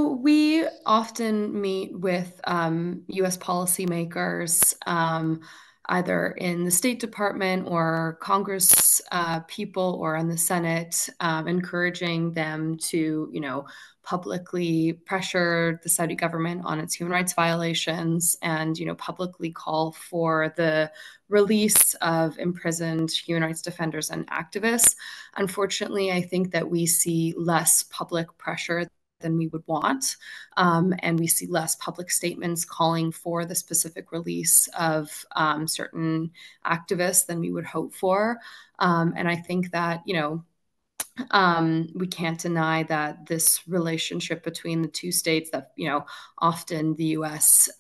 So we often meet with U.S. policymakers, either in the State Department or Congress people or in the Senate, encouraging them to, publicly pressure the Saudi government on its human rights violations and, publicly call for the release of imprisoned human rights defenders and activists. Unfortunately, I think that we see less public pressure than we would want. And we see less public statements calling for the specific release of certain activists than we would hope for. And I think that, we can't deny that this relationship between the two states that, often the U.S.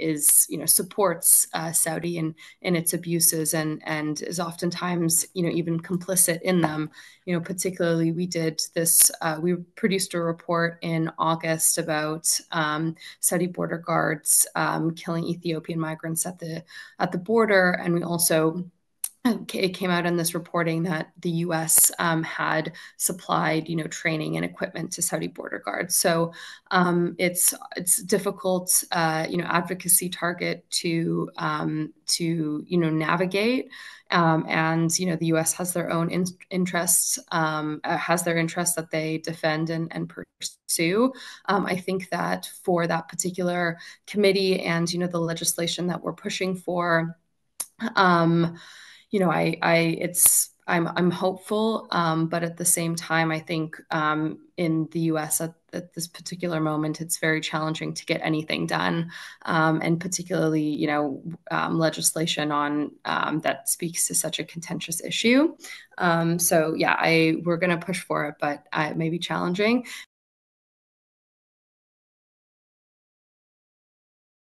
Is, supports Saudi in its abuses and is oftentimes, even complicit in them. Particularly we produced a report in August about Saudi border guards killing Ethiopian migrants at the border. And we also it came out in this reporting that the U.S. Had supplied, training and equipment to Saudi border guards. So it's difficult, advocacy target to navigate. And the U.S. has their own interests, has their interests that they defend and pursue. I think that for that particular committee and the legislation that we're pushing for. I'm hopeful, but at the same time, I think in the U.S. At this particular moment, it's very challenging to get anything done, and particularly, legislation on that speaks to such a contentious issue. So yeah, we're going to push for it, but it may be challenging.